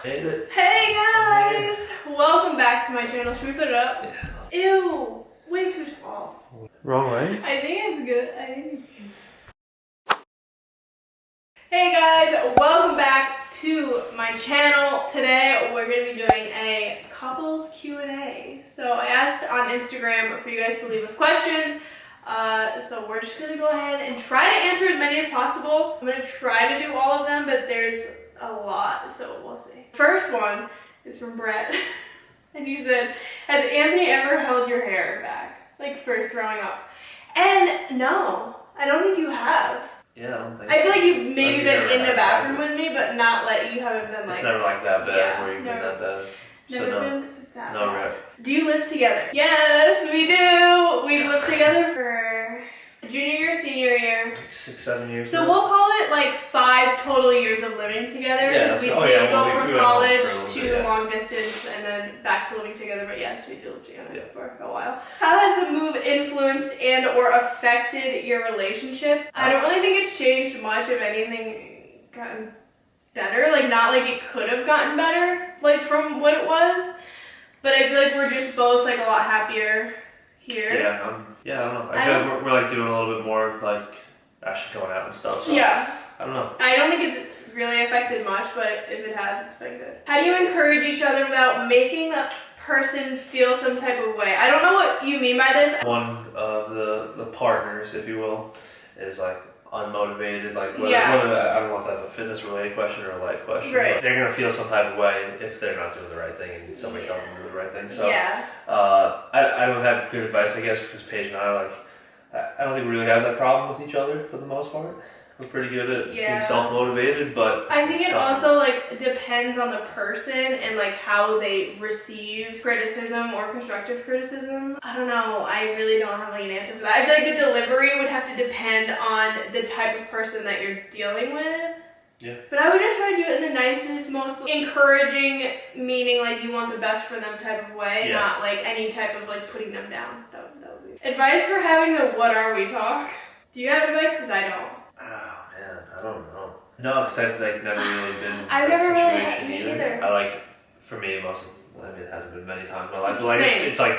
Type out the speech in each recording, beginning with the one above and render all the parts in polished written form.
Made it. Hey guys! Welcome back to my channel. Should we put it up? Yeah. Ew! Way too tall. Wrong way? I think it's good. Hey guys! Welcome back to my channel. Today we're going to be doing a couples Q&A. So I asked on Instagram for you guys to leave us questions. So we're just going to go ahead and try to answer as many as possible. I'm going to try to do all of them, but there's a lot, so we'll see. First one is from Brett. And he said, has Anthony ever held your hair back? Like for throwing up? And no, I don't think you have. Yeah, I don't think I feel so. like you've maybe been in the bathroom with me, but not like you haven't been like... It's never like that bad Yeah, where you've been that bad. Never So been that no bad. regret. Do you live together? Yes, we do. We've lived together for junior year, senior year. Like 6-7 years. So we'll call it like 5 total years of living together. Yeah, We that's- did well, go we from went home college for a little to bit, yeah. long distance and then back to living together. But yes, we do live together Yeah. for a while. How has the move influenced and or affected your relationship? I don't really think it's changed much, if anything, gotten better. Like not like it could have gotten better, like from what it was. But I feel like we're just both like a lot happier here. Yeah, I don't know. I feel like we're like doing a little bit more like actually going out and stuff. So Yeah. I don't know. I don't think it's really affected much, but if it has, it's been good. How do you encourage each other without making the person feel some type of way? I don't know what you mean by this. One of the partners, if you will, is like unmotivated. Like whether, Yeah. I don't know if that's a fitness related question or a life question. Right. But they're gonna feel some type of way if they're not doing the right thing and somebody tells them to do the right thing. So Yeah. I don't have good advice, I guess, because Paige and I I don't think we really have that problem with each other for the most part. We're pretty good at Yeah. being self-motivated, but I think it's it tough. also like depends on the person and like how they receive criticism or constructive criticism. I don't know. I really don't have like an answer for that. I feel like the delivery would have to depend on the type of person that you're dealing with. Yeah. But I would just try to do it in the nicest, most encouraging, meaning like you want the best for them type of way, Yeah. not like any type of like putting them down. That would be advice for having the what are we talk. Do you have advice? Because I don't. Oh man, I don't know. No, because I've like never really been in I've that never really situation had me either. I like, for me, it hasn't been many times in my life, but like Same. it's like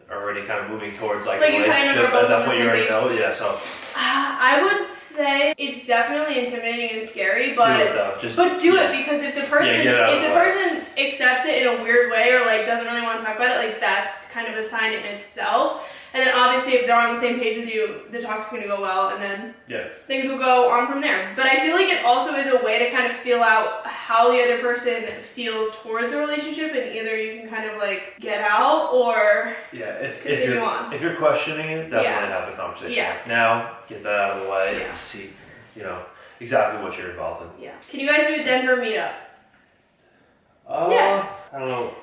already kind of moving towards like Like a you kind of relationship are both at that on point the you same already page. know. Yeah, so I would say it's definitely intimidating and scary, do it but though. Just do yeah. it because if the person get it out of the way. person accepts it in a weird way or like doesn't really want to talk about it, like that's kind of a sign in itself. And then obviously if they're on the same page with you, the talk's gonna go well and then things will go on from there. But I feel like it also is a way to kind of feel out how the other person feels towards the relationship, and either you can kind of like get out or if you're questioning it, definitely have the conversation. Yeah. Now get that out of the way Yeah. and see, exactly what you're involved in. Yeah. Can you guys do a Denver meetup? I don't know.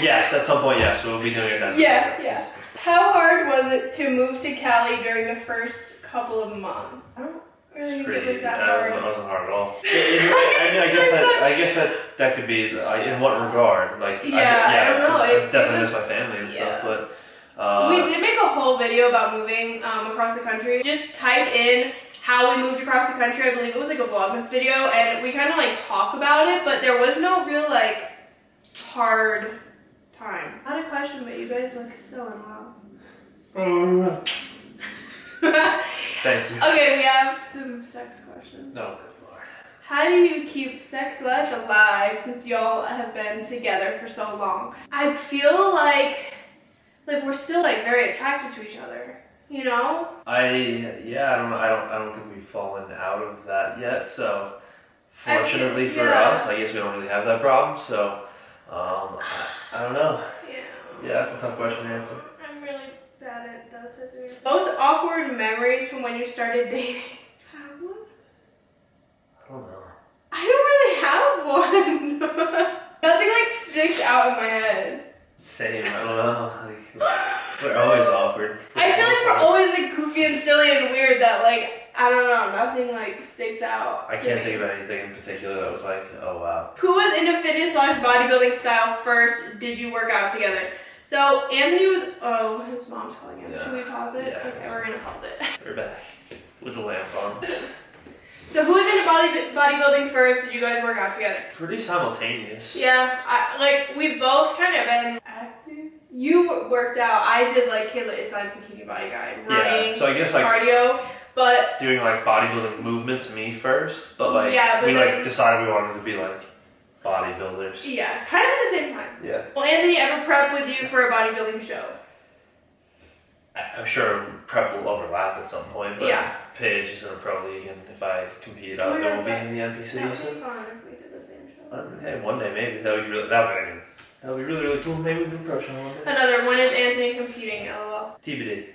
Yes, at some point, yes. We'll be doing it then. Yeah. How hard was it to move to Cali during the first couple of months? I don't really think it was that hard. It wasn't hard at all. I guess that could be in what regard? Like, I don't know. I definitely miss my family and stuff, but we did make a whole video about moving across the country. Just type in how we moved across the country. I believe it was like a Vlogmas video, and we kind of like talk about it, but there was no real like hard time. Not a question, but you guys look so in love. Thank you. Okay, we have some sex questions. No, good lord. How do you keep sex life alive since y'all have been together for so long? I feel like we're still like very attracted to each other, you know? I don't think we've fallen out of that yet. So fortunately for us, I guess we don't really have that problem. So I don't know. Yeah, that's a tough question to answer. I'm really bad at those types of answers. Most awkward memories from when you started dating? I don't know. I don't really have one. Nothing like sticks out in my head. Same, I don't know. Like, we're always awkward. I feel like we're always like goofy and silly and weird that like, I don't know, nothing like sticks out. I can't think of anything in particular that was like, oh wow. Who was into fitness / bodybuilding style first? Did you work out together? So Anthony was, his mom's calling him. Yeah. Should we pause it? Yeah. Okay, we're gonna pause it. We're back with the lamp on. So who was into bodybuilding first? Did you guys work out together? Pretty simultaneous. Yeah, we've both kind of been active. You worked out. I did like Kayla Itzline's Bikini Body Guide, running, so I guess like cardio, but doing like bodybuilding movements me first, but like we then, like decided we wanted to be like bodybuilders. Yeah, kind of at the same time. Yeah. Will Anthony ever prep with you for a bodybuilding show? I'm sure prep will overlap at some point, but Paige is in a pro league, and if I compete out, it will be in the NPC. That would be fun if we did the same show. Hey, one day maybe that would be really cool. Maybe we do a pro show one day. Another. When is Anthony competing? LOL. TBD.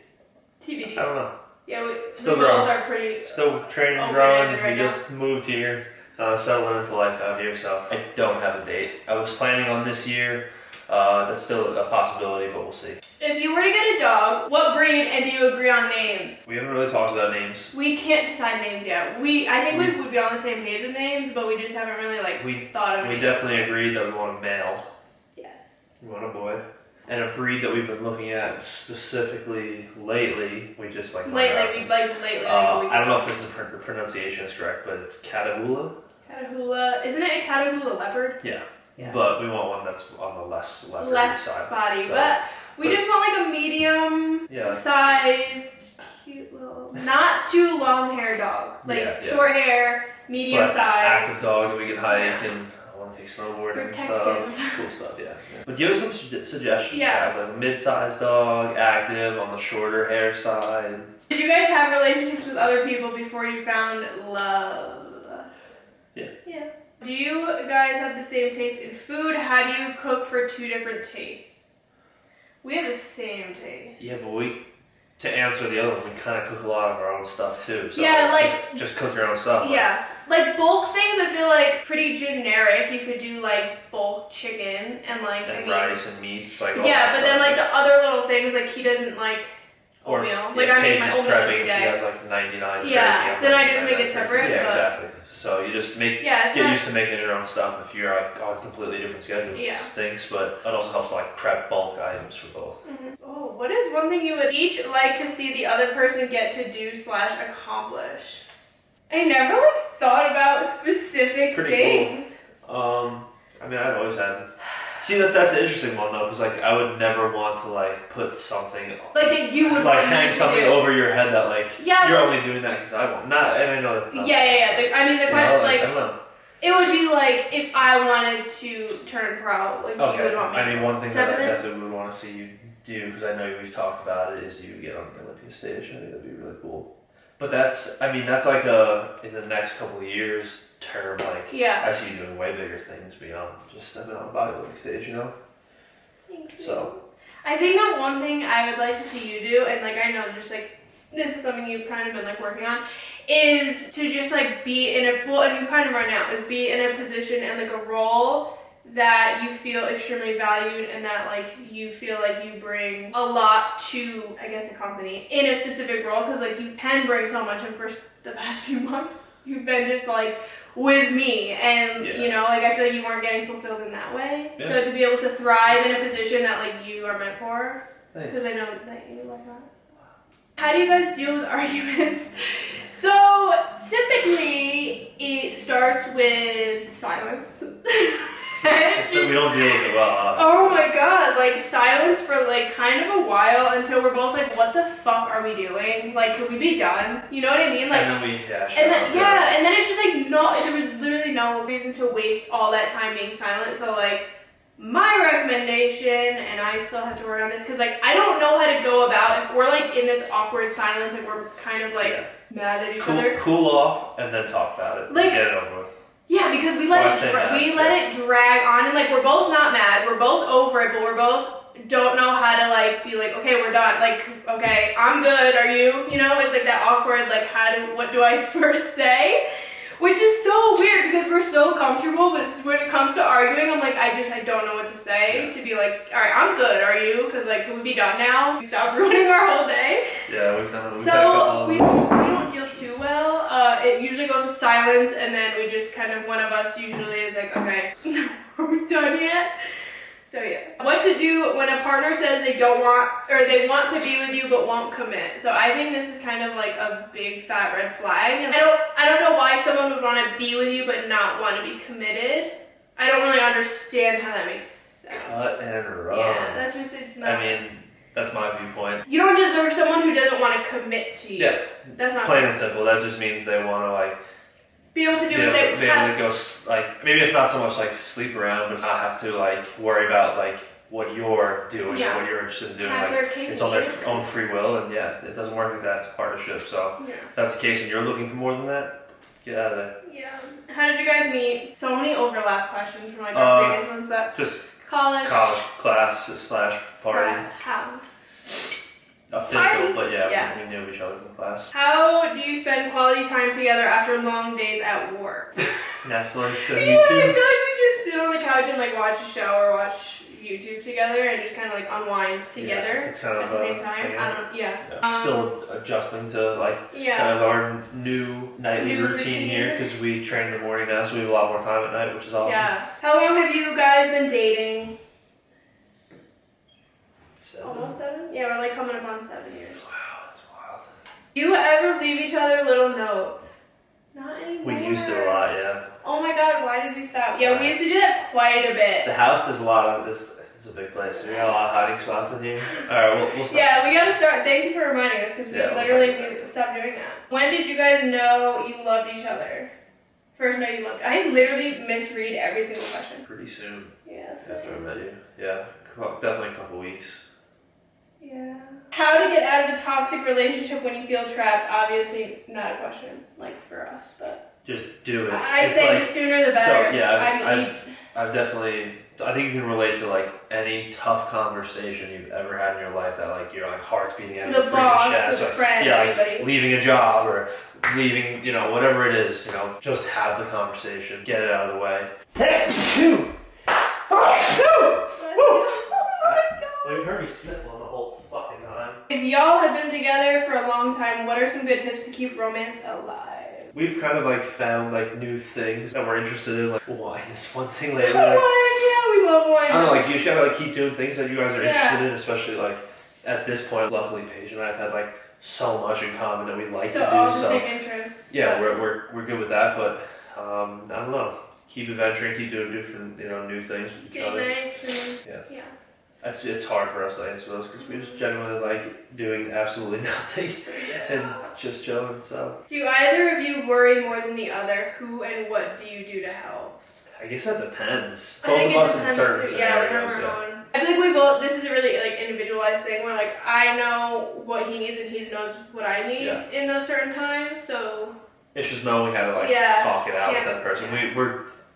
TBD. I don't know. Yeah, still we both are pretty. Still training and growing. We just moved here. So I'm settling into life out here, so I don't have a date. I was planning on this year. That's still a possibility, but we'll see. If you were to get a dog, what breed, and do you agree on names? We haven't really talked about names. We can't decide names yet. I think we would be on the same page with names, but we just haven't really thought of it. We definitely agreed that we want a male. Yes. We want a boy. And a breed that we've been looking at specifically lately, we just like... Lately. I don't know if the pronunciation is correct, but it's Catahoula. Catahoula. Isn't it a Catahoula leopard? Yeah. But we want one that's on the less side. Spotty. But we just want like a medium sized, cute little, not too long hair dog. Like short hair, medium size. Active dog that we can hike and I want to take snowboarding and stuff. Cool stuff, yeah. But give us some suggestions, guys. Like a mid-sized dog, active, on the shorter hair side. Did you guys have relationships with other people before you found love? Yeah. Do you guys have the same taste in food? How do you cook for two different tastes? We have the same taste. Yeah, but to answer the other one, we kind of cook a lot of our own stuff too. So just cook your own stuff. Yeah. Like bulk things, I feel like pretty generic. You could do like bulk chicken and rice and meats. Like but then like the other little things, like he doesn't like oatmeal. Like I make my oatmeal every day. She has like 99 turkey. Yeah. Then I just make it separate. Yeah, exactly. So you just get used to making your own stuff if you're on completely different schedules. It stinks, but it also helps to like prep bulk items for both. Mm-hmm. Oh, what is one thing you would each like to see the other person get to do / accomplish? I never like thought about specific things. Cool. I mean, I've always had. See, that's an interesting one though, because like I would never want to like put something like that you would like hang something over your head that like you're only doing that because I want. Not, and I know that's not. Yeah. I mean, the question I don't know. It would be like if I wanted to turn pro, like you would want me. I mean, one thing that I definitely would want to see you do, because I know we've talked about it, is you get on the Olympia stage. I think that'd be really cool. But that's like in the next couple of years term, like I see you doing way bigger things beyond just stepping on a bodybuilding stage, you know? Thank you. So I think the one thing I would like to see you do, and like I know just like this is something you've kind of been like working on, is to just like be in a and you kind of right now, is be in a position and like a role that you feel extremely valued and that like you feel like you bring a lot to, I guess, a company in a specific role, because like you can bring so much, and for the past few months you've been just like with me, and you know, like I feel like you weren't getting fulfilled in that way. So to be able to thrive in a position that like you are meant for, because I know that you love that. How do you guys deal with arguments? So typically it starts with silence. We don't deal with it well, obviously. Oh my god, like silence for like kind of a while until we're both like, what the fuck are we doing? Like, can we be done? You know what I mean? Like, and then and then it's just like there was literally no reason to waste all that time being silent. So like my recommendation, and I still have to work on this, because like I don't know how to go about if we're like in this awkward silence, like we're kind of like mad at each other. Cool off and then talk about it. Like, get it over with. Yeah, because we let it drag on, and like we're both not mad, we're both over it, but we're both don't know how to like be like, okay, we're done. Like, okay, I'm good. Are you? You know, it's like that awkward like what do I first say? Which is so weird because we're so comfortable, but when it comes to arguing, I'm like, I don't know what to say to be like, all right, I'm good. Are you? Because like, can we be done now? Stop ruining our whole day. Yeah, we've done. So we don't deal too well. It usually goes to silence, and then we just kind of, one of us usually is like, okay, are we done yet? So yeah. What to do when a partner says they don't want, or they want to be with you but won't commit. So I think this is kind of like a big fat red flag. And I don't know why someone would want to be with you but not want to be committed. I don't really understand how that makes sense. Cut and run. Yeah, that's just, it's not. I mean, that's my viewpoint. You don't deserve someone who doesn't want to commit to you. Yeah. That's not plain and simple. That just means they want to like be able to do what they be able to go like, maybe it's not so much like sleep around, but not have to like worry about like what you're doing or what you're interested in doing. Have like it's on their own free will, and yeah, it doesn't work like that. It's a partnership. So if that's the case and you're looking for more than that, get out of there. Yeah. How did you guys meet? So many overlap questions from like our previous ones, but just college class / party. House. Official, Party. But we knew each other from class. How do you spend quality time together after long days at work? Netflix and Yeah, I feel YouTube. like we just sit on the couch and like watch a show or watch YouTube together and just kind of like unwind together it's kind of, at the same time. yeah. I don't. Still adjusting to like kind of our new nightly routine here because we train in the morning now, so we have a lot more time at night, which is awesome. Yeah. How long have you guys been dating? 7. Almost 7? Yeah, we're like coming up on 7 years. Wow, that's wild. Do you ever leave each other little notes? Not anymore. We used to a lot, yeah. Oh my god, why did we stop? Yeah, we used to do that quite a bit. The house, there's a lot of this. It's a big place. We got a lot of hiding spots in here. All right, we'll stop. Yeah, we gotta start. Thank you for reminding us because we literally stopped doing that. When did you guys know you loved each other? First know you loved. I literally misread every single question. Pretty soon. Yeah. After I met you. Yeah, definitely a couple weeks. Yeah. How to get out of a toxic relationship when you feel trapped? Obviously, not a question like for us, but just do it. I say the sooner the better. So yeah, I've definitely. I think you can relate to like any tough conversation you've ever had in your life that like your like heart's beating out of your freaking chest. The friend, like leaving a job or leaving, whatever it is, just have the conversation, get it out of the way. Shoot! You heard me sniffling the whole fucking time. If y'all have been together for a long time, what are some good tips to keep romance alive? We've kind of like found like new things that we're interested in, like wine is one thing lately. Wine, yeah, we love wine. I don't know, like you just gotta like keep doing things that you guys are interested in, especially like at this point. Luckily, Paige and I have had like so much in common that we like to do. All the same interests. Yeah, we're good with that, but I don't know. Keep adventuring, keep doing different new things with each other. Date nights and yeah. It's hard for us to answer those because we just genuinely like doing absolutely nothing and just chilling. So. Do either of you worry more than the other? Who and what do you do to help? I guess that depends. Both of us in certain scenarios. I feel like we both. This is a really like individualized thing where like I know what he needs and he knows what I need in those certain times. So. It's just knowing how to like talk it out with that person.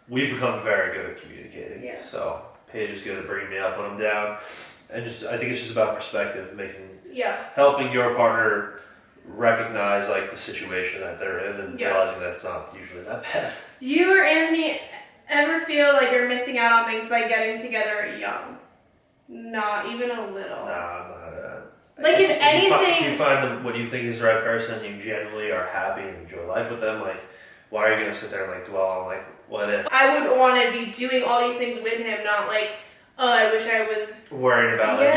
We've become very good at communicating. Yeah. So. Paige is good at bringing me up when I'm down, and I think it's just about perspective, helping your partner recognize like the situation that they're in and realizing that it's not usually that bad. Do you or Anthony ever feel like you're missing out on things by getting together young? Not even a little. Nah, I'm not. Like if anything, if you find what you think is the right person, you genuinely are happy and enjoy life with them, like why are you gonna sit there and like dwell on like what if? I would want to be doing all these things with him, not like, oh, I wish I was worried about doing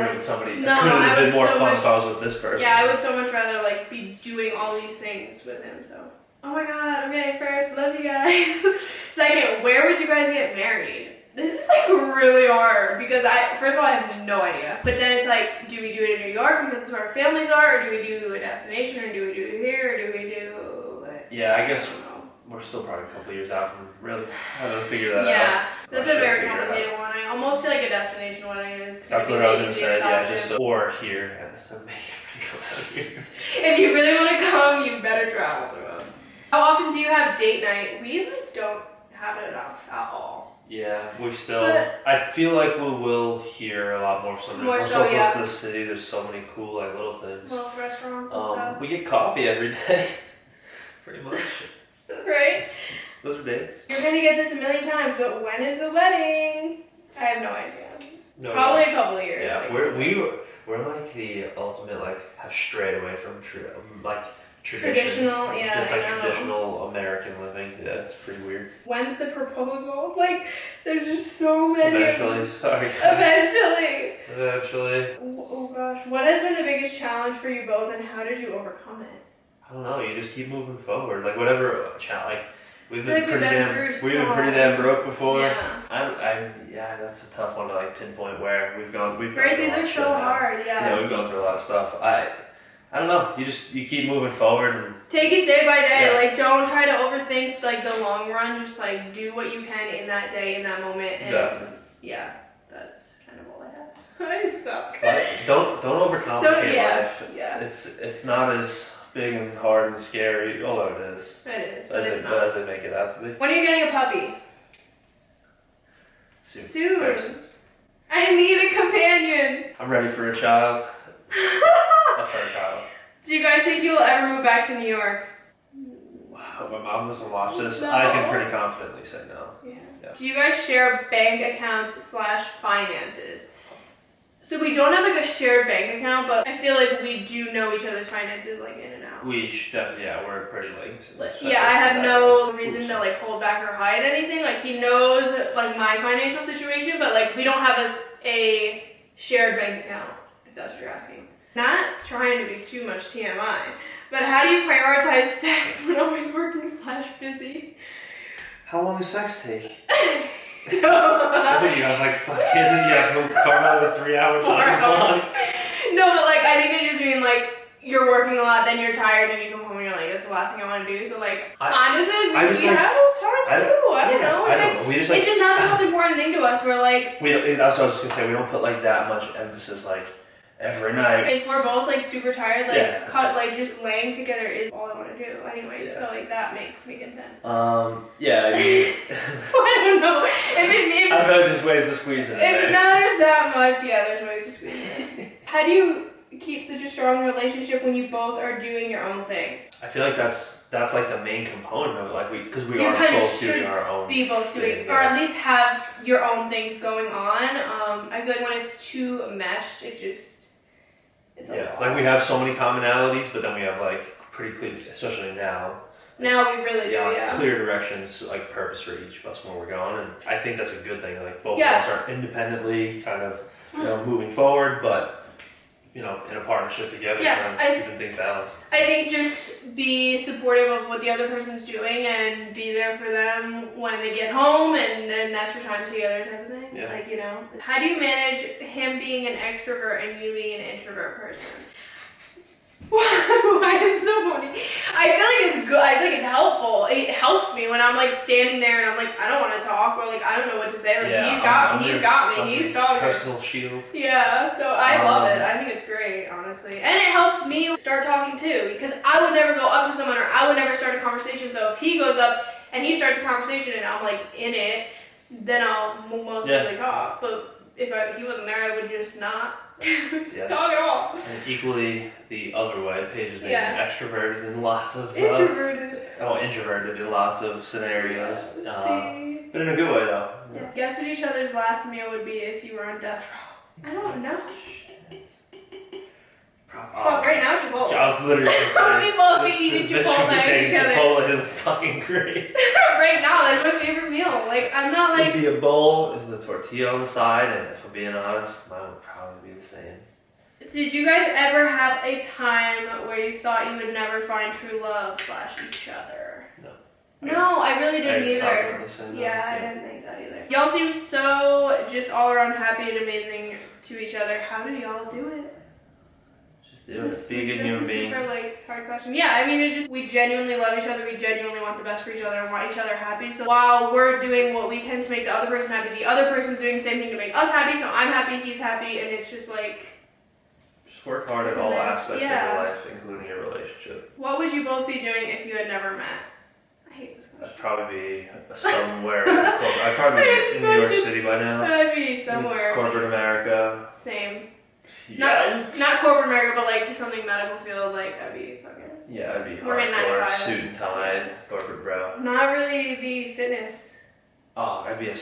it with somebody. No, it could have been more fun if I was with this person. Yeah, I would so much rather like be doing all these things with him. So. Oh my god. Okay, first, love you guys. Second, where would you guys get married? This is like really hard because first of all, I have no idea. But then it's like, do we do it in New York because it's where our families are, or do we do a destination, or do we do it here, or do we do? Yeah, I guess. We're still probably a couple years out from really having to figure that out. Yeah, that's a very complicated one. I almost feel like a destination wedding is. That's what I was gonna say. Or here. If you really want to come, you better travel to us. How often do you have date night? We like don't have it enough at all. Yeah, we still. I feel like we will hear a lot more for some reason. We're so close to the city. There's so many cool like little things. Little restaurants and stuff. We get coffee every day, pretty much. Right? Those are dates. You're gonna get this a million times, but when is the wedding? I have no idea. Probably a couple of years. Yeah, like we're like the ultimate like have strayed away from traditions. Traditional American living. Yeah, it's pretty weird. When's the proposal? Like, there's just so many. Eventually, sorry. Guys. Eventually. Oh gosh, what has been the biggest challenge for you both, and how did you overcome it? I don't know. You just keep moving forward. Like whatever We've been pretty damn broke before. Yeah. Yeah, that's a tough one to like pinpoint where we've gone. Right, these are so hard. Yeah, we've gone through a lot of stuff. I don't know. You keep moving forward and take it day by day. Like, don't try to overthink like the long run. Just like do what you can in that day, in that moment. And yeah, that's kind of all I have. I suck. But don't overcomplicate life. Yeah. It's not as big and hard and scary, although it is. It is, but it's not. As they make it out to be. When are you getting a puppy? Soon. I need a companion. I'm ready for a child. A fur child. Do you guys think you will ever move back to New York? Wow, my mom doesn't watch this. No. I can pretty confidently say no. Yeah. Do you guys share bank accounts / finances? So we don't have like a shared bank account, but I feel like we do know each other's finances like in and out. We definitely, we're pretty linked. Yeah, I have no reason to like hold back or hide anything. Like he knows like my financial situation, but like we don't have a shared bank account, if that's what you're asking. Not trying to be too much TMI, but how do you prioritize sex when always working / busy? How long does sex take? I think you have like to carve out a 3-hour time clock. No, but like I think I just mean like you're working a lot, then you're tired, and you come home and you're like, that's the last thing I want to do. So like, honestly, we have those times too. I don't know. It's just not the most important thing to us. We're like, that's what I was just gonna say. We don't put like that much emphasis like every night. If we're both like super tired, like just laying together is all I want to do anyway. So like that makes me content. Yeah. I mean, so I don't know. I bet there's ways to squeeze it in. If it matters that much, yeah, there's ways to squeeze it in. How do you keep such a strong relationship when you both are doing your own thing? I feel like that's like the main component of it, like because we you are both doing our own. Be both doing, or at least have your own things going on. I feel like when it's too meshed, it's a lot. Like we have so many commonalities, but then we have like pretty clear, especially now. Now we really do, clear directions, like purpose for each of us where we're going, and I think that's a good thing. Like both of us are independently kind of moving forward, but in a partnership together, kind of keeping things balanced. I think just be supportive of what the other person's doing and be there for them when they get home, and then that's your time together type of thing. Yeah. Like, how do you manage him being an extrovert and you being an introvert person? Why is it so funny? I feel like it's good. I feel like it's helpful. It helps me when I'm like standing there and I'm like, I don't want to talk, or like I don't know what to say. Like he's got me. He's talking. Personal shield. Yeah, so I love it. I think it's great, honestly, and it helps me start talking too, because I would never go up to someone or I would never start a conversation. So if he goes up and he starts a conversation and I'm like in it, then I'll most likely talk. But if he wasn't there, I would just not talk at all. And equally the other way, Paige is maybe extroverted in lots of introverted in lots of scenarios. But in a good way though. Yeah. Guess what each other's last meal would be if you were on death row. I don't know. Fuck, right now Chipotle. I was literally going to say. We both be eating Chipotle together. Chipotle to the fucking grave. Right now, that's my favorite meal. Like, I'm not like... It'd be a bowl with the tortilla on the side, and if I'm being honest, mine would probably be the same. Did you guys ever have a time where you thought you would never find true love / each other? No, I really didn't either. I didn't think that either. Y'all seem so just all around happy and amazing to each other. How do y'all do it? Be a good human being. Super hard question. Yeah, I mean, we genuinely love each other. We genuinely want the best for each other and want each other happy. So while we're doing what we can to make the other person happy, the other person's doing the same thing to make us happy. So I'm happy, he's happy, and it's just like... Just work hard at all aspects of your life, including your relationship. What would you both be doing if you had never met? I hate this question. I'd probably be somewhere I'd probably be in New York City by now. I'd be somewhere. In corporate America. Same. Not corporate America, but like something medical field, like I'd be fucking... Yeah, I'd be hardcore, suit and tie, corporate bro. Not really be fitness. Oh, I'd be a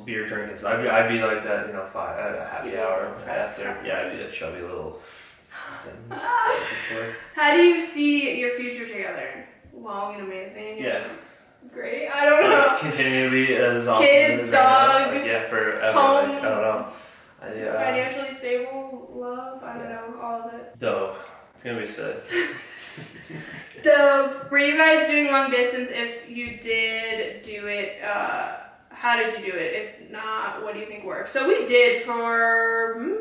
beer drinking. I'd be like that, at a happy hour after. Yeah, I'd be a chubby little... How do you see your future together? Long and amazing? Yeah. Great? I don't know. Continue to be as awesome Kids, as dog, forever. home. I don't know. Financially stable, love, I don't know, all of it. Dope. It's gonna be sick. Dope. Were you guys doing long distance? If you did do it, how did you do it? If not, what do you think worked? So we did for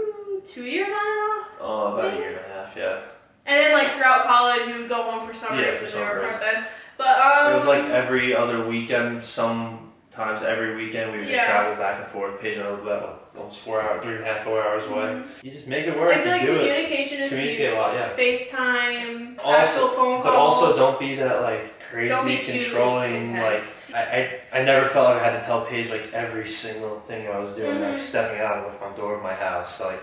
2 years on and off. Oh, about a year and a half, yeah. And then like throughout college, we would go home for summer. Yeah, for summer breaks. then. But it was like every other weekend. Sometimes every weekend we would just travel back and forth, pacing about almost 4 hours, 3.5, 4 hours away. You just make it work. I feel like communication is huge. Communicate a lot, yeah. FaceTime, Also, actual phone calls. But also, don't be that like crazy, don't be controlling. Like I never felt like I had to tell Paige like every single thing I was doing, like stepping out of the front door of my house. Like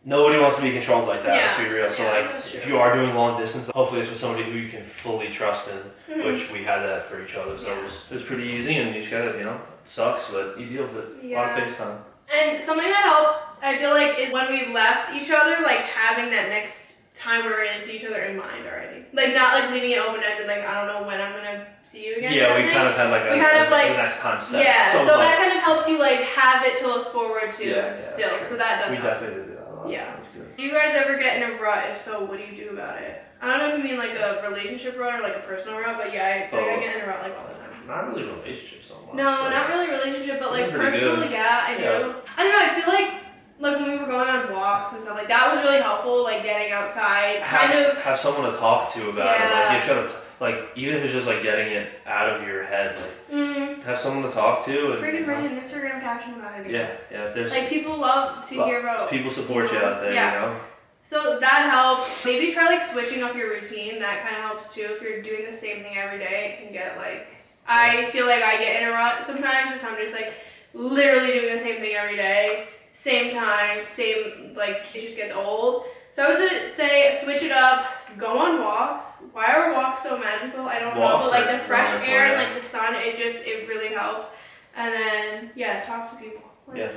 nobody wants to be controlled like that. Let's be real. So like, if you are doing long distance, hopefully it's with somebody who you can fully trust in, which we had that for each other. So it was pretty easy, and you just gotta, it sucks, but you deal with it. A lot of FaceTime. And something that helped, I feel like, is when we left each other, like having that next time we're gonna see each other in mind already. Like not like leaving it open-ended, like I don't know when I'm gonna see you again. Yeah, we kind of had like the next time set. Yeah, so that kind of helps you like have it to look forward to still. Sure. So that does help. We definitely did that a lot. Yeah. Do you guys ever get in a rut? If so, what do you do about it? I don't know if you mean like a relationship rut or like a personal rut, but yeah, I get in a rut like all the time. Not really relationship so much. No, not really relationship, but like personally, yeah, I do. I don't know, I feel like when we were going on walks and stuff, like that was really helpful, like getting outside. Have someone to talk to about it. Like you should have, like even if it's just like getting it out of your head, like have someone to talk to. And, freaking write an Instagram caption about it. Yeah. There's like people love to hear about. People support you out there, you know. So that helps. Maybe try like switching up your routine. That kind of helps too. If you're doing the same thing every day, it can get like. I feel like I get in a rut sometimes if I'm just like literally doing the same thing every day, same time, same, like it just gets old. So I would say switch it up, go on walks. Why are walks so magical? I don't know, but like the fresh air and like the sun, it really helps. And then talk to people.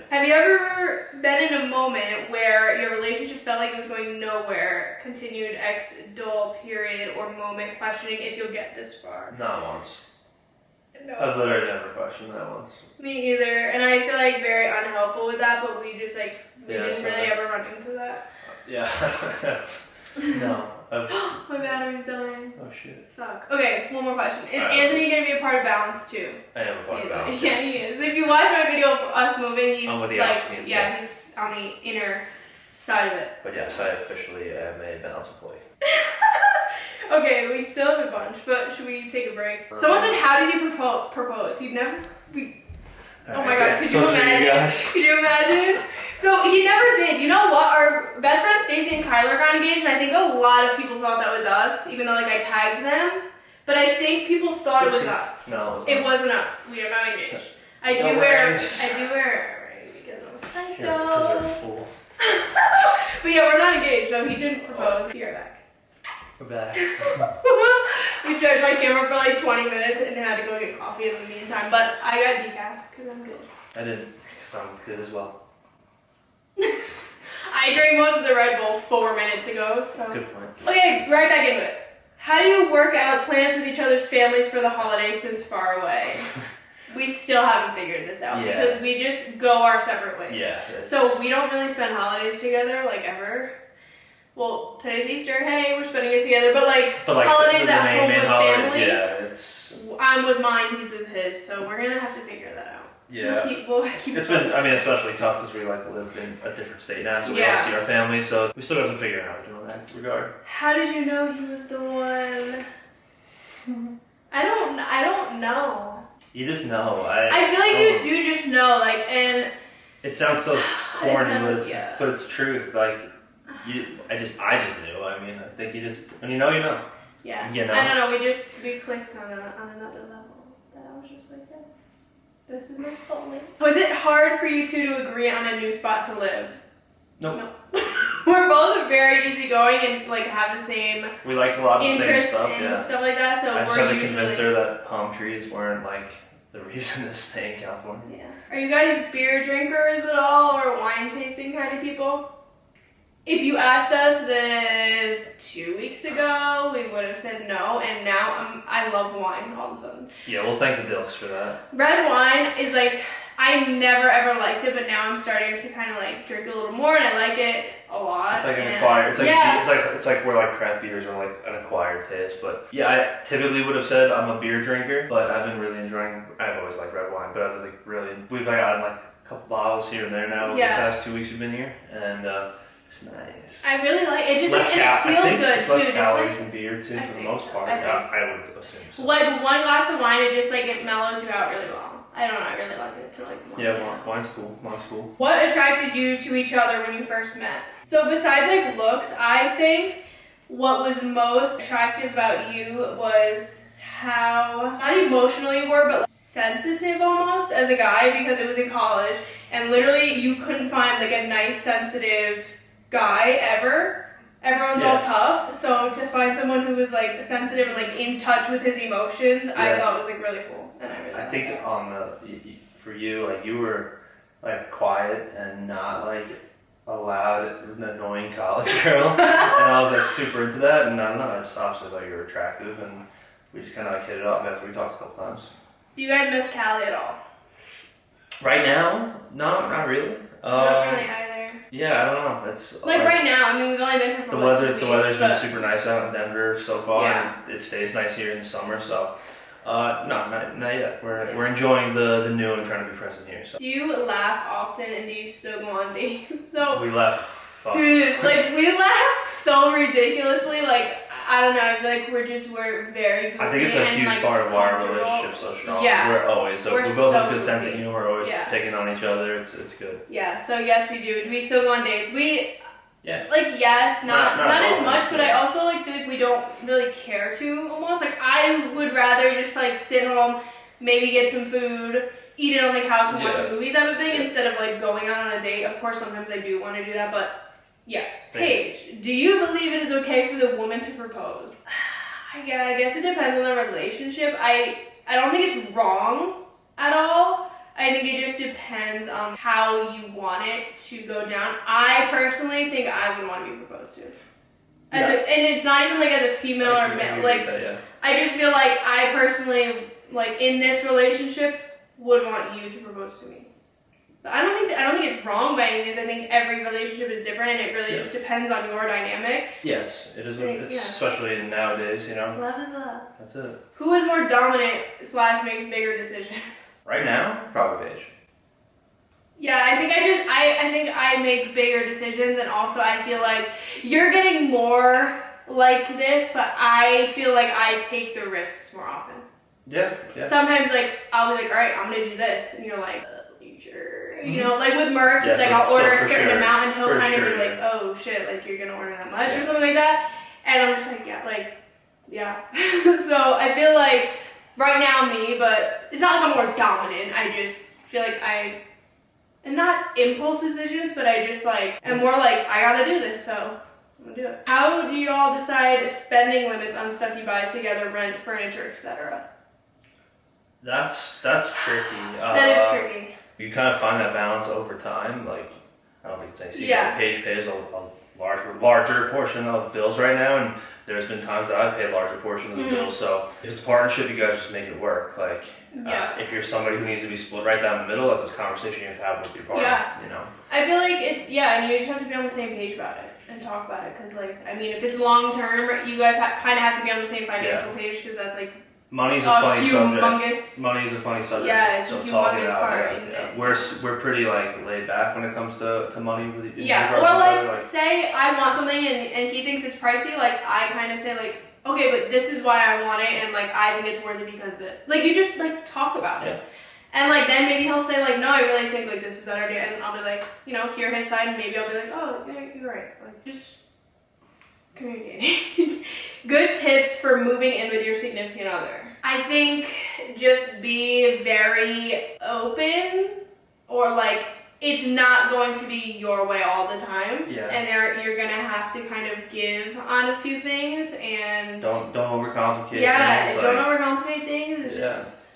Have you ever been in a moment where your relationship felt like it was going nowhere? Continued dull period or moment questioning if you'll get this far? Not once. No. I've literally never questioned that once. Me either, and I feel like very unhelpful with that, but we just like, didn't really ever run into that. Yeah. No. My battery's dying. Oh shit. Fuck. Okay, one more question. Is Anthony gonna be a part of Balance too? I am a part of Balance. Yeah, he is. If you watch my video of us moving, he's with the like, team, he's on the inner side of it. But yes, I officially am a Balance employee. Okay, we still have a bunch, but should we take a break? Someone said, how did he propose? He'd never, oh my god, could you imagine? Could you imagine? So he never did. You know what? Our best friend Stacy and Kyler got engaged, and I think a lot of people thought that was us, even though like I tagged them. But I think people thought it was us. No, it wasn't us. We are not engaged. I do wear a ring because I'm a psycho. Because you're a fool. But yeah, we're not engaged, so he didn't propose. Be right back. We're back. We charged my camera for like 20 minutes and had to go get coffee in the meantime, but I got decaf because I'm good. I didn't, because I'm good as well. I drank most of the Red Bull 4 minutes ago, so. Good point. Okay, right back into it. How do you work out plans with each other's families for the holidays since far away? We still haven't figured this out because we just go our separate ways. Yeah. So we don't really spend holidays together, like ever. Well, today's Easter, hey, we're spending it together, but like holidays at home with family. Yeah, I'm with mine, he's with his, so we're gonna have to figure that out. Yeah. We'll keep it's been, especially tough because we like live in a different state now, so we don't see our family, so we still have to figure out how to do in that regard. How did you know he was the one? I don't know. You just know. I feel like you do just know, like, and it sounds so corny, but it's truth. Like, I just knew. I mean, I think you just, when you know, you know. Yeah. You know. I don't know. We clicked on another level. That I was just like, this is my soulmate. Was it hard for you two to agree on a new spot to live? Nope. No. We're both very easygoing and like have the same. We like a lot of the same stuff. And stuff like that. So I just had to convince her that palm trees weren't like the reason to stay in California. Yeah. Are you guys beer drinkers at all, or wine tasting kind of people? If you asked us this 2 weeks ago, we would have said no, and now I love wine all of a sudden. Yeah, we'll thank the Dilks for that. Red wine is like I never ever liked it, but now I'm starting to kind of like drink a little more, and I like it a lot. It's like an acquired. It's like it's like where like craft beers are like an acquired taste. But yeah, I typically would have said I'm a beer drinker, but I've been really enjoying. I've always liked red wine, but I've like really we've gotten like a couple bottles here and there now over the past 2 weeks we've been here, and it's nice. I really like it. Just less and it feels good it's too. less calories than beer too, for the most part. I would assume so. Like one glass of wine, it just like it mellows you out really well. I don't know. I really like it to like. Wine's cool. Wine's cool. What attracted you to each other when you first met? So besides like looks, I think what was most attractive about you was how not emotional you were, but like, sensitive almost as a guy, because it was in college and literally you couldn't find like a nice sensitive guy ever. Everyone's all tough, so to find someone who was like sensitive and like in touch with his emotions, I thought was like really cool. And I think that. For you, like you were like quiet and not like a loud, annoying college girl, and I was like super into that. And I don't know, I just obviously thought you were attractive, and we just kind of like hit it off after we talked a couple times. Do you guys miss Cali at all? Right now, no, not really. Not really either. Yeah, I don't know. It's like right now. I mean, we've only been here for the weather's been super nice out in Denver so far, and it stays nice here in the summer. So, no, not yet. We're enjoying the new and trying to be present here. So. Do you laugh often, and do you still go on dates? So we laugh. Dude, like we laugh so ridiculously. Like I don't know. I feel like we're very goofy. I think it's a huge like, part of why our relationship's so strong. Yeah, we both have a good sense of humor. We're always picking on each other. It's good. Yeah. So yes, we do. Do we still go on dates? Yeah. Like yes, not as much, but I also like feel like we don't really care to almost. Like I would rather just like sit home, maybe get some food, eat it on the couch and watch a movie type of thing instead of like going out on a date. Of course, sometimes I do want to do that, but yeah. Paige, do you believe it is okay for the woman to propose? I guess it depends on the relationship. I don't think it's wrong at all. I think it just depends on how you want it to go down. I personally think I would want to be proposed to. And it's not even like as a female or male. Like I just feel like I personally, like in this relationship, would want you to propose to me. But I don't think it's wrong by any means. I think every relationship is different, and it really just depends on your dynamic. Yes, it is. Especially nowadays, you know. Love is love. That's it. Who is more dominant / makes bigger decisions? Right now, probably Paige. Yeah, I think I make bigger decisions, and also I feel like you're getting more like this, but I feel like I take the risks more often. Yeah. Sometimes like I'll be like, all right, I'm gonna do this, and you're like, sure. You know, like with merch, it's like I'll order a certain amount, and he'll kind of be like, oh shit, like you're gonna order that much or something like that, and I'm just like, yeah. So I feel like right now me, but it's not like I'm more dominant. I just feel like and not impulse decisions, but I just like am more like I gotta do this, so I'm gonna do it. How do you all decide spending limits on stuff you buy together, rent, furniture, etc.? That's tricky. That is tricky. You kind of find that balance over time. Like, I don't think it's any secret. Paige pays a larger portion of bills right now, and there's been times that I pay a larger portion of the bills. So if it's a partnership, you guys just make it work. Like, if you're somebody who needs to be split right down the middle, that's a conversation you have to have with your partner. Yeah. You know. I feel like it's and you just have to be on the same page about it and talk about it. Because like, I mean, if it's long term, you guys kind of have to be on the same financial page, because that's like. Money's a funny subject. Money's a funny subject. Yeah, it's a humongous part. We're pretty like laid back when it comes to money. Yeah, or like say I want something and he thinks it's pricey. Like I kind of say like, okay, but this is why I want it, and like I think it's worth it because this. Like you just like talk about it, and like then maybe he'll say like, no, I really think like this is a better idea, and I'll be like, you know, hear his side, and maybe I'll be like, oh, yeah, you're right. Like just communicating. Good tips for moving in with your significant other. I think just be very open, or like it's not going to be your way all the time. Yeah. And you're gonna have to kind of give on a few things, and don't overcomplicate things. Yeah, don't overcomplicate things. It's just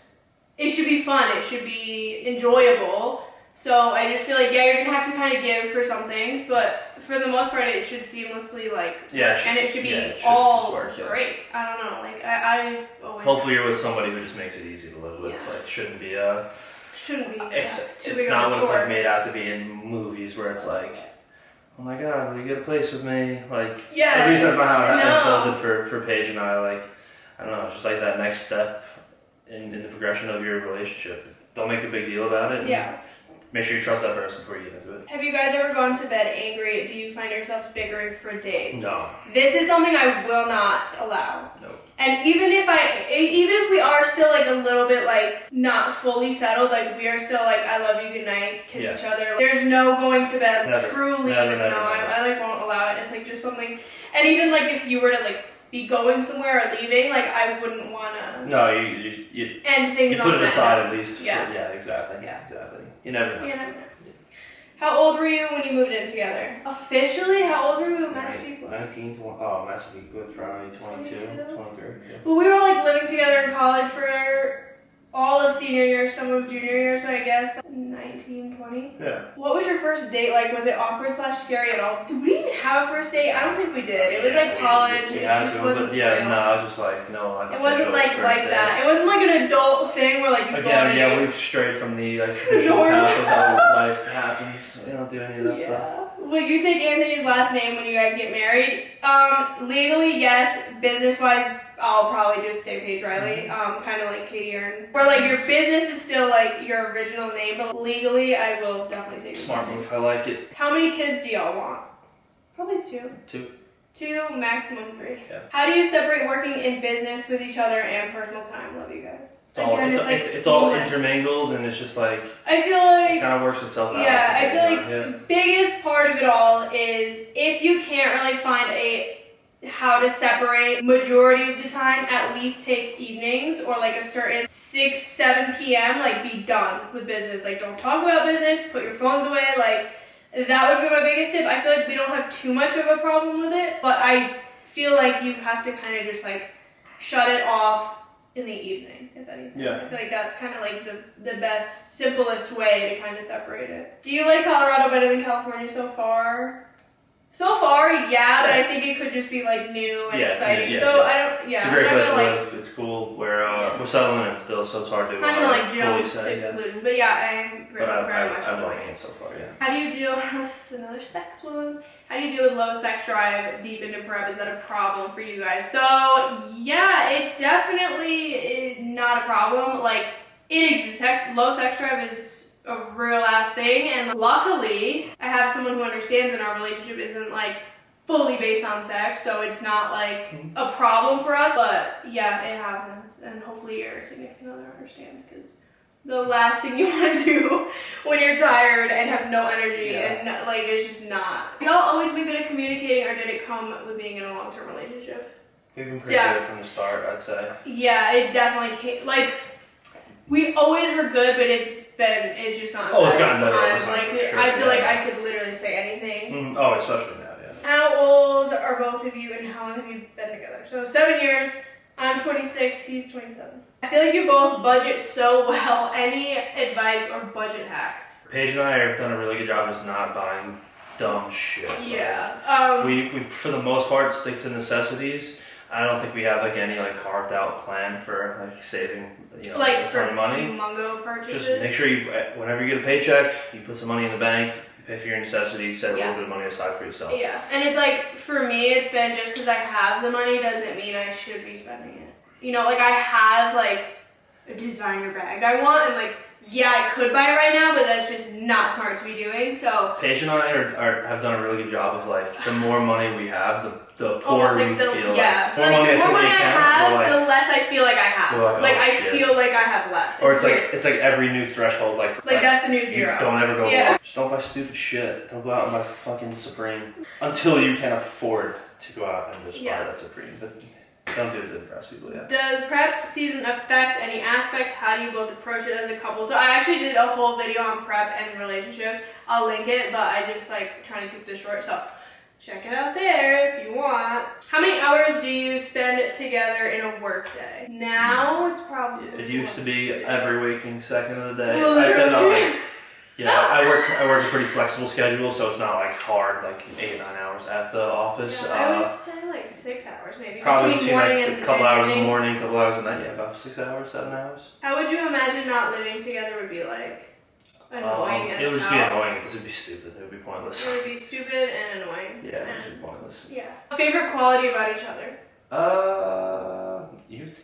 it should be fun. It should be enjoyable. So I just feel like you're gonna have to kind of give for some things, but for the most part, it should seamlessly and it should be all great. I don't know, like I always. Hopefully, you're with somebody who just makes it easy to live with. Like shouldn't be shouldn't be. It's not what it's like made out to be in movies where it's like, oh my god, will you get a place with me? Like, yeah, at least that's not how it unfolded for Paige and I. Like, I don't know, it's just like that next step in the progression of your relationship. Don't make a big deal about it. Yeah. Make sure you trust that person before you get into it. Have you guys ever gone to bed angry? Do you find yourselves bickering for days? No. This is something I will not allow. No. And even if we are still like a little bit like not fully settled, like we are still like I love you, good night, kiss each other. There's no going to bed. Never. Truly, never. I like won't allow it. It's like just something. And even like if you were to like be going somewhere or leaving, like I wouldn't wanna. No, you end things. You put it aside at least. Yeah. Exactly. Yeah. Exactly. You never know. You never know. How old were you when you moved in together? Officially, how old were you with Massive People? 19, 20, oh, Massive People, probably 22, 23. Yeah. Well, we were like living together in college for all of senior year, some of junior year, so I guess 19, 20. Yeah. What was your first date like? Was it awkward / scary at all? Did we even have a first date? I don't think we did. It was like college. We had to, but yeah, no, I was just like, no, like it wasn't like that. It wasn't like an adult thing where like you again, yeah, we've strayed from the like traditional path of how life happens. We don't do any of that stuff. Will you take Anthony's last name when you guys get married? Legally, yes. Business-wise, I'll probably just stay Paige Riley, kind of like Katie Earn. Or like your business is still like your original name, but legally, I will definitely take it. Smart move, I like it. How many kids do y'all want? Probably 2. 2, maximum 3. Yeah. How do you separate working in business with each other and personal time? Love you guys. It's all intermingled, and it's just like I feel like it kind of works itself out. Yeah, I feel like the biggest part of it all is if you can't really find how to separate majority of the time, at least take evenings or like a certain 6, 7 p.m. like be done with business. Like don't talk about business, put your phones away. Like that would be my biggest tip. I feel like we don't have too much of a problem with it, but I feel like you have to kind of just like shut it off in the evening, if anything. Yeah. I feel like that's kind of like the best, simplest way to kind of separate it. Do you like Colorado better than California so far? So far, yeah, but I think it could just be like new and exciting. I don't. Yeah, it's a great place to live. It's cool. We're settling in still, so it's hard to I'm gonna like jump fully to say. conclusion, but yeah, I'm very much I'm enjoying liking it. it so far. Yeah. How do you deal? This is another sex one. How do you deal with low sex drive deep into prep? Is that a problem for you guys? So yeah, it definitely is not a problem. Like it exists. Low sex drive is a real ass thing, and luckily I have someone who understands, and our relationship isn't like fully based on sex, so it's not like a problem for us. But yeah, it happens, and hopefully your significant other understands, because the last thing you want to do when you're tired and have no energy and like it's just not. Y'all always been good at communicating, or did it come with being in a long-term relationship? We've been pretty good from the start, I'd say. Yeah, it definitely came. Like we always were good, but it's just not. Oh, it's gotten better. Like I feel like I could literally say anything. Oh, especially now, yeah. How old are both of you, and how long have you been together? So 7 years. I'm 26. He's 27. I feel like you both budget so well. Any advice or budget hacks? Paige and I have done a really good job of just not buying dumb shit. Yeah. We for the most part stick to necessities. I don't think we have like any like carved out plan for like saving, like a ton of money. Humongo purchases. Just make sure whenever you get a paycheck, you put some money in the bank, you pay for your necessities, set a little bit of money aside for yourself. Yeah, and it's like for me, it's been just because I have the money doesn't mean I should be spending it. Like I have like a designer bag I want, and like I could buy it right now, but that's just not smart to be doing. So Paige and I have done a really good job of like the more money we have, the poorer we feel. Yeah, the more money I have, the less I feel like I have. I feel like I have less. Or it's like every new threshold, like that's a new zero. You don't ever go below. Just don't buy stupid shit. Don't go out and buy fucking Supreme until you can afford to go out and just buy that Supreme. But don't do it to impress people, Does prep season affect any aspects? How do you both approach it as a couple? So I actually did a whole video on prep and relationship. I'll link it, but I just like trying to keep this short, so check it out there if you want. How many hours do you spend together in a work day? Now it's probably it used to be 6. Every waking second of the day. I'd say not like I work a pretty flexible schedule, so it's not like hard, like 8 or 9 hours at the office. I would say like like 6 hours maybe. Probably between morning and a couple hours in the evening. morning, a couple hours at night. Yeah, about 6 hours, 7 hours. How would you imagine not living together would be like? Annoying as it would just hell. be annoying. This would be stupid. It would be pointless. It would be stupid and annoying. Yeah, it would be pointless. Yeah. Favorite quality about each other? I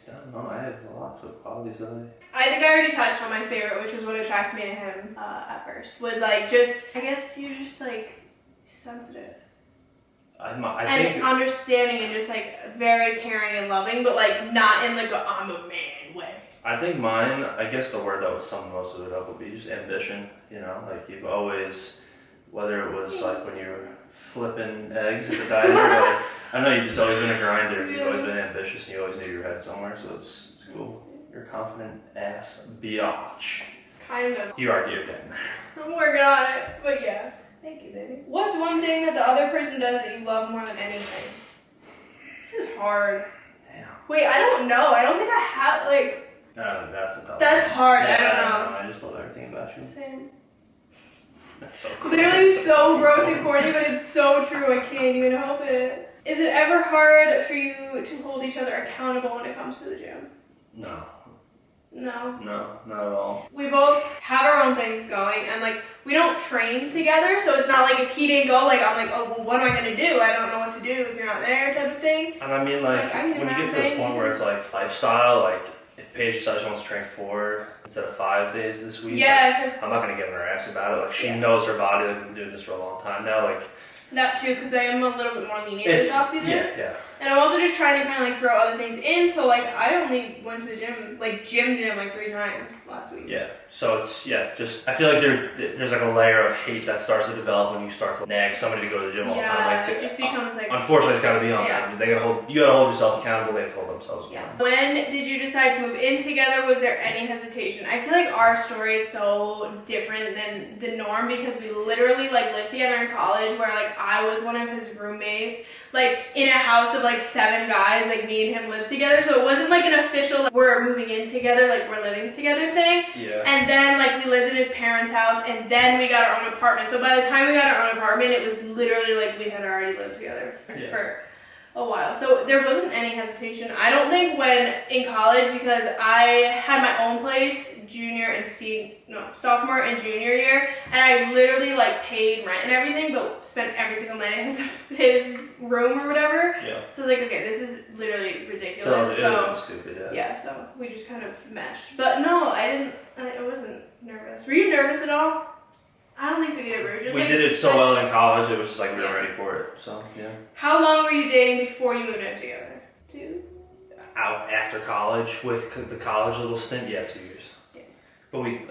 don't know. I have lots of qualities that I think I already touched on my favorite, which was what attracted me to him at first. Was like just, I guess you're just like sensitive. I and think understanding and just like very caring and loving, but like not in like a I'm a man way. I think mine, I guess the word that would sum most of it up would be just ambition, you know? Like you've always, whether it was like when you were flipping eggs at the diner, or I know you've just always been a grinder, you've always been ambitious and you always knew your head somewhere, so it's cool. You're a confident ass biatch. Kind of. You are getting there. I'm working on it, but yeah. Thank you, baby. What's one thing that the other person does that you love more than anything? This is hard. Damn. Wait, I don't know. I don't think I have like. That's a tough That's one. hard. Yeah, I don't know. I just love everything about you. Same. That's so cool. Literally so gross and corny, but it's so true. I can't even help it. Is it ever hard for you to hold each other accountable when it comes to the gym? No. No. No, not at all. We both have our own things going, and like we don't train together, so it's not like if he didn't go, like I'm like, oh, well, what am I gonna do? I don't know what to do if you're not there, type of thing. And I mean, like I when you get to the point where it's like lifestyle, like if Paige decides she wants to train 4 instead of 5 days this week, yeah, like, I'm not gonna get on her ass about it. Like she knows her body. Like, I've been doing this for a long time now. Like that too, because I am a little bit more lenient this offseason. Yeah. And I'm also just trying to kind of like throw other things in. So like I only went to the gym, like gym like 3 times last week. Yeah. So it's just I feel like there's like a layer of hate that starts to develop when you start to nag somebody to go to the gym all the time. Like it just becomes like. Unfortunately, it's got to be on them. You gotta hold yourself accountable. They have to hold themselves accountable. When did you decide to move in together? Was there any hesitation? I feel like our story is so different than the norm because we literally like lived together in college, where like I was one of his roommates, like in a house of like 7 guys, like me and him lived together. So it wasn't like an official like, we're moving in together, like we're living together thing. Yeah. And then like we lived in his parents' house, and then we got our own apartment. So by the time we got our own apartment, it was literally like we had already lived together for a while. So there wasn't any hesitation. I don't think when in college, because I had my own place sophomore and junior year, and I literally like paid rent and everything, but spent every single night in his room or whatever. Yeah. So I was like, okay, this is literally ridiculous. So stupid. Yeah, so we just kind of meshed. But no, I wasn't nervous. Were you nervous at all? I don't think so either. We did it so well in college, it was just like we were ready for it. So, yeah. How long were you dating before you moved in together? 2? Out after college with the college little stint, 2 years. Yeah. But we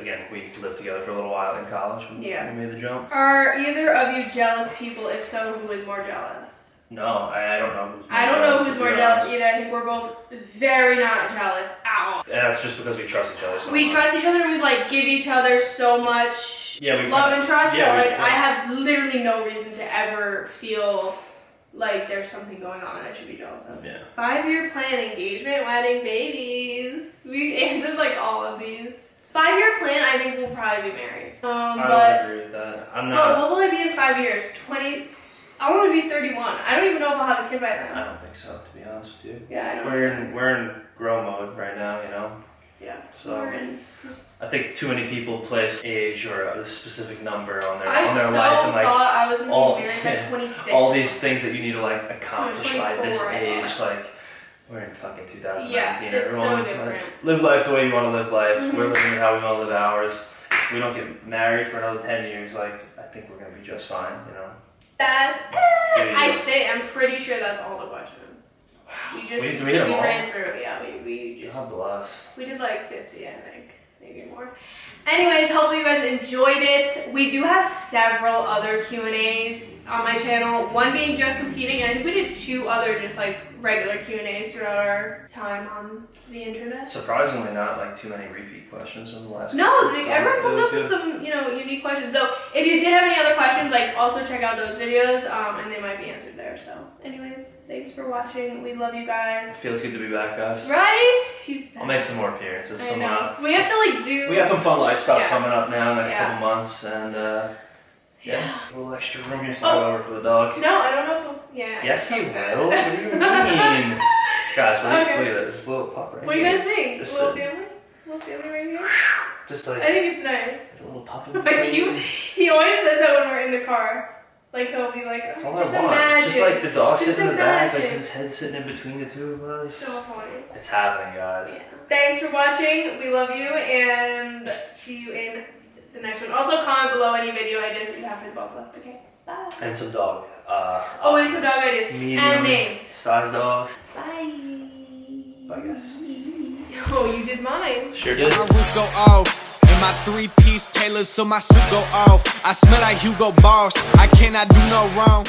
lived together for a little while in college. We made the jump. Are either of you jealous people? If so, who is more jealous? No, I don't know who's more jealous. I don't know who's more jealous either. I think we're both very not jealous at all. And that's just because we trust each other so much. We trust each other and we like give each other so much love and trust that I have literally no reason to ever feel like there's something going on that I should be jealous of. Yeah. 5-year plan, engagement, wedding, babies. We answered like all of these. 5-year plan, I think we'll probably be married. I would agree with that. I'm not. But what will I be in 5 years? I'll only be 31. I don't even know if I'll have a kid by then. I don't think so, to be honest with you. Yeah, I don't. We're in grow mode right now, you know. Yeah. So I think too many people place age or a specific number on their life, and like I was gonna be married by 26. All these things that you need to like accomplish by this age, like we're in fucking 2019. Yeah, it's everyone, so different. Like, live life the way you want to live life. Mm-hmm. We're living it how we want to live ours. If we don't get married for another 10 years, like I think we're gonna be just fine, you know. That's it. I'm pretty sure that's all the questions. We ran through. Yeah, we just. God bless. We did like 50, I think, maybe more. Anyways, hopefully you guys enjoyed it. We do have several other Q&As on my channel. One being just competing, and I think we did 2 other just like regular Q&As throughout our time on the internet. Surprisingly, not like too many repeat questions from the last. No, everyone comes up with some unique questions. So if you did have any other questions, like also check out those videos, and they might be answered there. So, anyways, thanks for watching. We love you guys. It feels good to be back, guys. Right? He's back. I'll make some more appearances. I know. We have to like do. We got some fun life stuff coming up now in the next couple months, and Yeah. A little extra room here so over for the dog. No, I don't know. Yeah. Yes, he will. What do you mean? Guys, look at that. Just a little pup right What do you here. guys think? Just Little family? Little family right here? Just like. I think it's nice. A little pup in Like between. he always says that when we're in the car. Like he'll be like, That's all just I want. imagine. Just like the dog Just sitting in the back, like imagine. his head sitting in between the two of us. So funny. It's happening, guys. Yeah. Thanks for watching. We love you and see you in the next one. Also comment below any video ideas that you have for the both of us. Okay. Bye. And some dog. Always some dog ideas. Medium And names. size dogs. Bye. Bye, guys. Oh, you did mine. Sure did. My roof go off. And my three-piece tailor so my suit go off. I smell like Hugo Boss. I cannot do no wrong.